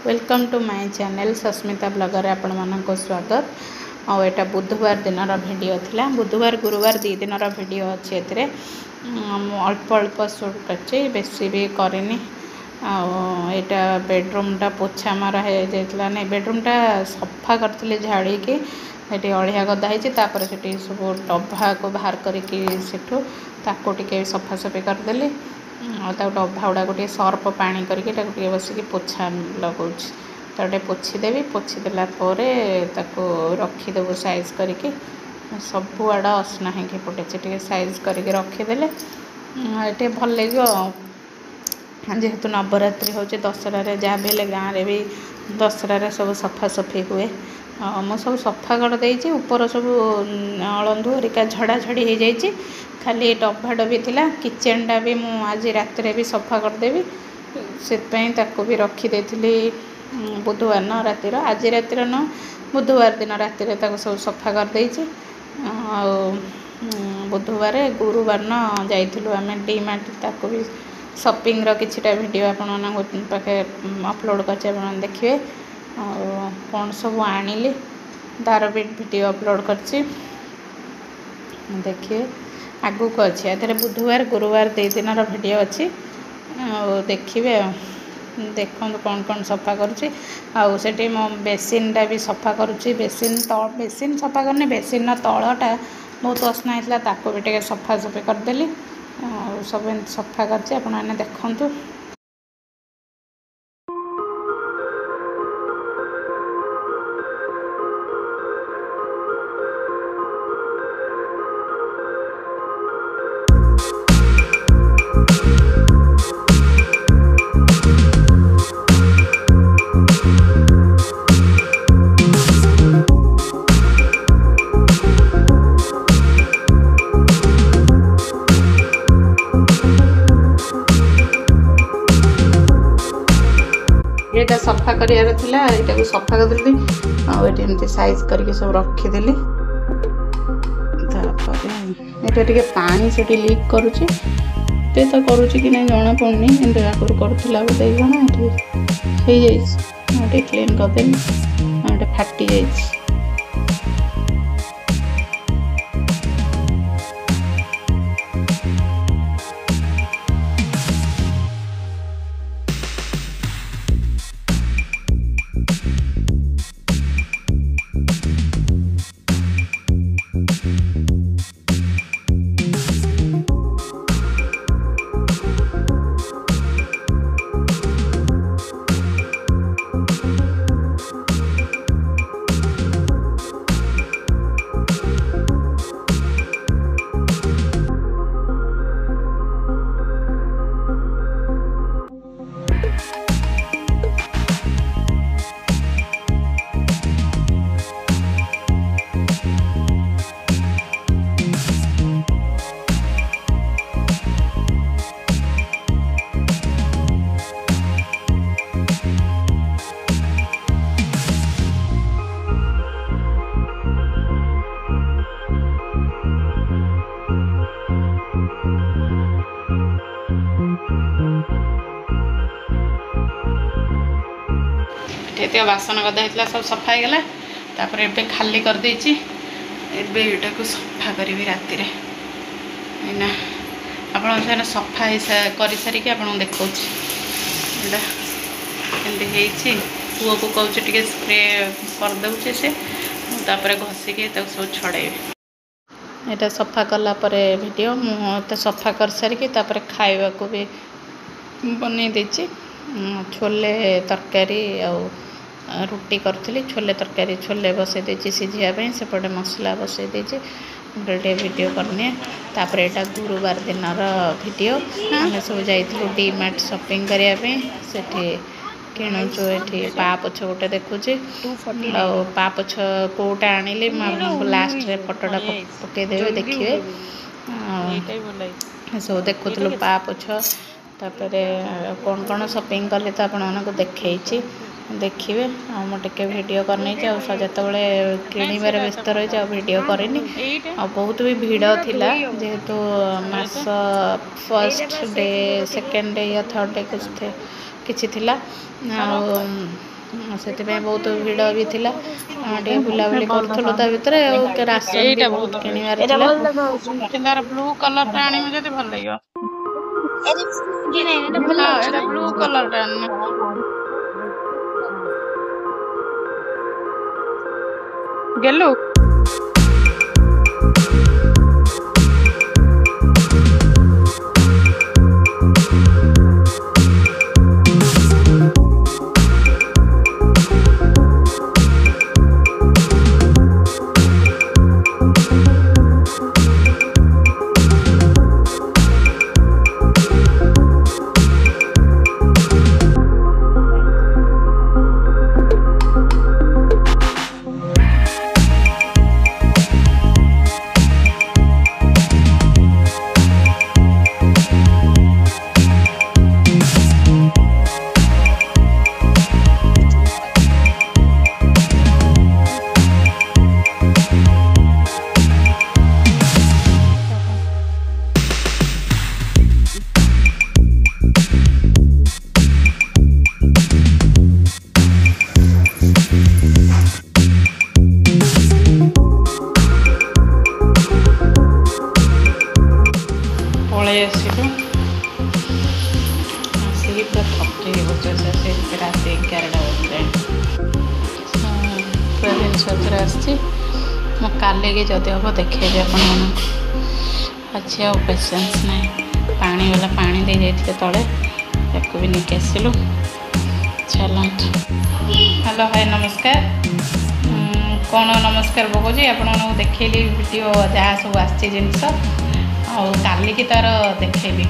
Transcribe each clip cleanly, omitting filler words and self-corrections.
Welcome to my channel Sasmita blogger आपण मानक स्वागत। और यहाँ बुधवार दिन वीडियो थिला। बुधवार गुरुवार दी दिन वीडियो अच्छे ए अल्प अल्प शूट कर बेसी भी करनी। यहाँ बेडरूम टा पोछा मारा है नहीं बेडरूम टा सफा करी झाड़ी की अलिया गदा होपर से सब डब्बा को बाहर करके सफासफी करदेली। डब्बा गुड़ा सर्फ पानी करके बसिक पोछा लगौच तो पोछीदेवी पोछीदेला रखीदेव साइज करके सबू आड़ असना है पटे साइज करके रखीदे ये भल लगे। जेहेतु नवरात्रि हूँ दशहरा जहाँ भी गाँव में भी दशहरा सब सफासफी हुए मु सब सफा करदे ऊपर सब अलंधु हरिका झड़ाझड़ी हो जाए खाली डब्बा डब्बी थिला। किचेन टा भी मुझे आज रात भी सफा करदेवी से भी रखीदे बुधवार न रातिर आज रातिर न बुधवार दिन रातिर सब सफा करदे। बुधवार गुरुवार न जाइलु आम डीमार्ट भी शॉपिंग किछिटा वीडियो आपण पाखे अपलोड कर देखिए कौन सब आनिली तार भी वीडियो अपलोड कर देखिए आगू को अच्छे या बुधवार गुरुवार दी दिन वीडियो अच्छी देखिए देखो कौन कौन सफा करुँचे मो बेसिन टा भी सफा करुँची बेसिन बेसिन सफा करनी बेसिन तलटा बहुत असना होता भी सफासफी करदेली सब सफा कर देखु। ये सफा करार था यहाँ सफा करदेली आमती साइज करके सब रखीदेली टे पानी से लीक करुँचे तो करुँच कि नहीं जना पड़नी आगुरी करूला बोलते जना ये क्लीन करदेली फाटी जाइए। बासन गदा होता सब सफा हो गला ए खाली कर देची एटा को सफा करी राति आप सफा कर सारिक आप देखा पुओ को कहूँ टे स्प्रे करदे से घसिकी सब छड़े यहाँ सफा कलापर वीडियो मुझे सफा कर सारिकी खावा को भी बन देची छोले तरकारी रुटी करी छोले तरकारी छोले बसई सिझापी सेपटे मसला बसई गोटे वीडियो करनी यहाँ गुरुवार दिन वीडियो आम सब जाइलु डीमार्ट शॉपिंग करने से किणुचु ये पापोछ गोटे देखुची पापोछ कोटा आनिली लास्ट रे फोटोटा पकईदेवे देखिए सब देखुलु पापोछ कौन कौन शॉपिंग कले तो आपको देखी देखिए मुझे वीडियो करनी जो किणवार व्यस्त रही वीडियो करनी बहुत भी भीड़ थिला जेहेतु मास फर्स्ट डे सेकेंड डे या थर्ड डे कुछ थे किछि थिला ସେଥିପାଇଁ ବହୁତ ଭିଡ଼ ବି ଥିଲା ଟିକେ ବୁଲାବୁଲି କରୁଥିଲୁ ତା ଭିତରେ ଆଉ ରାସନ ବି ବହୁତ କିଣିବାର ଥିଲା ବ୍ଲୁ କଲରଟା ଆଣିବୁ ଯଦି ଭଲ ଲାଗିବ ଏଇଟା ବ୍ଲୁ କଲରଟା ଆଣିନା ଗେଲୁ ଆସିଲୁ ଆସିକି ପୁରା ଥକି ବସିଛି ସେ ଭିତରେ ଆସି 11ଟା ବସିଲାଣି ପୁରା ଜିନିଷ ଭିତରେ ଆସିଛି ମୁଁ କାଲିକି ଯଦି ହେବ ଦେଖେଇବି ଆପଣମାନଙ୍କୁ ଆଜି ଆଉ ପେସେନ୍ସ ନାହିଁ ପାଣି ବାଲା ପାଣି ଦେଇଯାଇଥିଲେ ତଳେ ତାକୁ ବି ନେଇକି ଆସିଲୁ ଚାଲନ୍ତୁ ହ୍ୟାଲୋ ଭାଇ ନମସ୍କାର କ'ଣ ନମସ୍କାର ପକାଉଛି ଆପଣମାନଙ୍କୁ ଦେଖେଇଲି ଭିଡ଼ିଓ ଯାହା ସବୁ ଆସିଛି ଜିନିଷ ଆଉ କାଲିକି ତାର ଦେଖେଇବି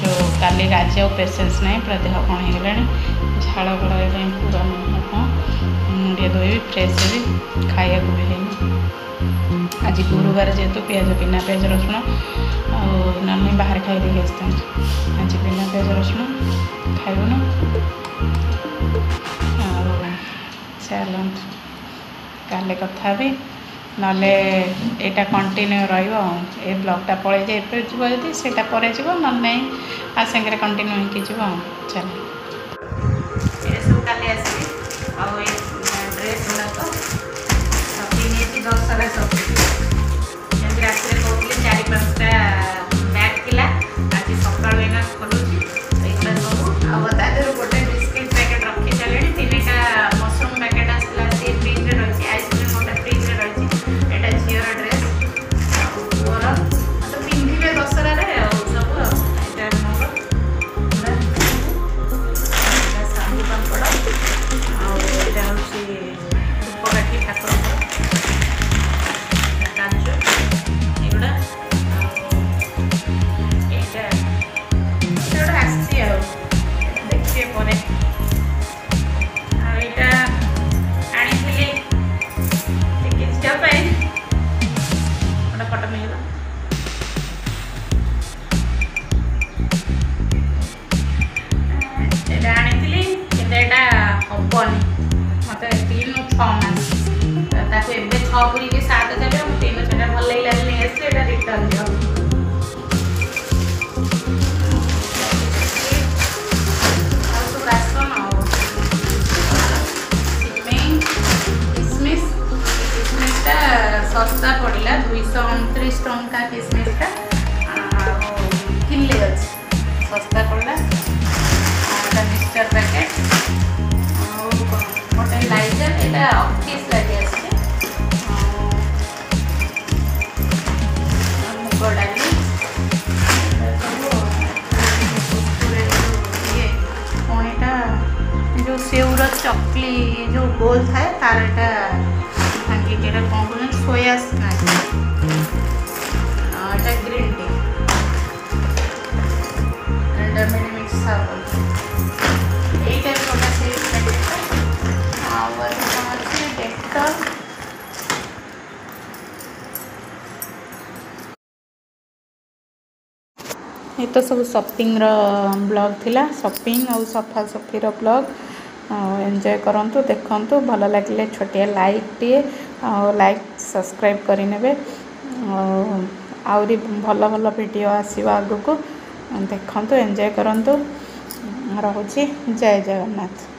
ଯେଉଁ କାଲି ରାଜି ଆଉ ପେସେନ୍ସ ନାହିଁ ପୁରା ଦେହ କ'ଣ ହେଇଗଲାଣି ଝାଳ ଫଳ ହେଇଗଲାଣି ପୁରା କ'ଣ ଟିକେ ଧୋଇବି ଫ୍ରେଶ୍ ହେବି ଖାଇବାକୁ ବି ହେଇନି ଆଜି ଗୁରୁବାର ଯେହେତୁ ବିନା ପିଆଜ ରସୁଣ ଆଉ ନହେଲେ ବାହାରେ ଖାଇଦେଇକି ଆସିଥାନ୍ତୁ ଆଜି ବିନା ପିଆଜ ରସୁଣ ଖାଇବୁନି ଆଉ ଚାଲନ୍ତୁ କାଲି କଥା ହେବି ନହେଲେ ଏଇଟା କଣ୍ଟିନ୍ୟୁ ରହିବ ଏ ବ୍ଲଗ୍ଟା ପଳେଇ ଯାଇଯିବ ଯଦି ସେଇଟା ପରେ ଯିବ ନହେଲେ ନାହିଁ ଆ ସାଙ୍ଗରେ କଣ୍ଟିନ୍ୟୁ ହେଇକି ଯିବ ଚାଲ ଏସବୁ କାଲି ଆସିବି ଆଉ ଏ ଡ୍ରେସ୍ ଗୁଡ଼ାକ ସପିଂ ହେଇଛି 10ରେ ସପିଂ ଯେମିତି ରାତିରେ କହୁଥିଲି 4-5ଟା ବ୍ୟାଗ୍ ଥିଲା ଆଜି ସକାଳୁ ଏଇନା ଖୋଲୁଛି ଏଇଗୁଡ଼ା ସବୁ ଆଉ ତା ଦେହରୁ ଗୋଟେ ବିସ୍କିଟ୍ ପ୍ୟାକେଟ୍ ରଖି ସାରିଲେଣି 3ଟା ମସରୁମ୍ ପ୍ୟାକେଟ୍ ଆସିଥିଲା ସେ ଫ୍ରିଜ୍ରେ ରହିଛି ଆଇସ୍କ୍ରିମ୍ ଗୋଟେ ଫ୍ରିଜ୍ରେ ରହିଛି ଏଇଟା ଝିଅର ଡ୍ରେସ୍ ଆଉ ପୁଅର ତ ପିନ୍ଧିବେ ଦଶହରାରେ ଆଉ ସବୁ ଆଉ ଏଇଟା ମୋର ଏଇଟା ଶାଢ଼ୀ ପାମ୍ପଡ଼ ଆଉ ଏଇଟା ହେଉଛି ଧୂପକାଠି ଠାକୁରଙ୍କର କାଜୁ ଏଗୁଡ଼ା ଆଉ ଏଇଟା ଗୋଟେ ଆସିଛି ଆଉ ଦେଖିବେ ପରେ ଆଉ ଏଇଟା ଆଣିଥିଲି ଚିକିତ୍ସା ପାଇଁ ଗୋଟେ ଫଟୋ ମିଳିବ ଏଇଟା ଆଣିଥିଲି କିନ୍ତୁ ଏଇଟା ହବନି ମୋତେ 3-6 ମାସ ତାକୁ ଏବେ 6 ପୁରିକି 7 ଦେବେ ମୁଁ 3 ସେଟା ଭଲ ଲାଗିଲାନି ନେଇ ଆସିଲି ଏଇଟା ରିଟର୍ନ ଦିଅ ଆଉ ସବୁ ରାସନ ଆଉ କିସମିସଟା ଶସ୍ତା ପଡ଼ିଲା 229 ଟଙ୍କା କିସମିସଟା ଆଉ କିଲେ ଅଛି ଶସ୍ତା ପଡ଼ିଲା ଏଇଟା ମିକ୍ସଚର ପ୍ୟାକେଟ୍ ଆଉ ଗୋଟେ ଲାଇଜର ଏଇଟା 28 ଲାଗି ଆସିଛି ଆଉ ମୁଗ ଡାଲି ସବୁ ପୁଣିଟା ଯେଉଁ ସେଉର ଚକଲି ଯେଉଁ ଗୋଲ ଥାଏ ତାର ଏଇଟା ଭାଙ୍ଗିକି ଏଇଟା କ'ଣ କହୁଛନ୍ତି ସୋୟା ସ୍ନାକ୍ସ ଏଇଟା ଗ୍ରୀନ୍ ଟି ଏଇଟା ମିକ୍ସ ସାବୁନ এইটা একটা সেট প্যাকেটটা আর এটা হচ্ছে ডেটল ये तो सब शॉपिंग ब्लॉग थिला शॉपिंग और सफा सफी ब्लॉग एंजॉय करंतु देखंतु भल लगे छोटिया लाइक टे लाइक सब्सक्राइब करेंगे आहरी भल भल वीडियो आसो आग को देखंतु एंजॉय करंतु ରହୁଛି। ଜୟ ଜଗନ୍ନାଥ।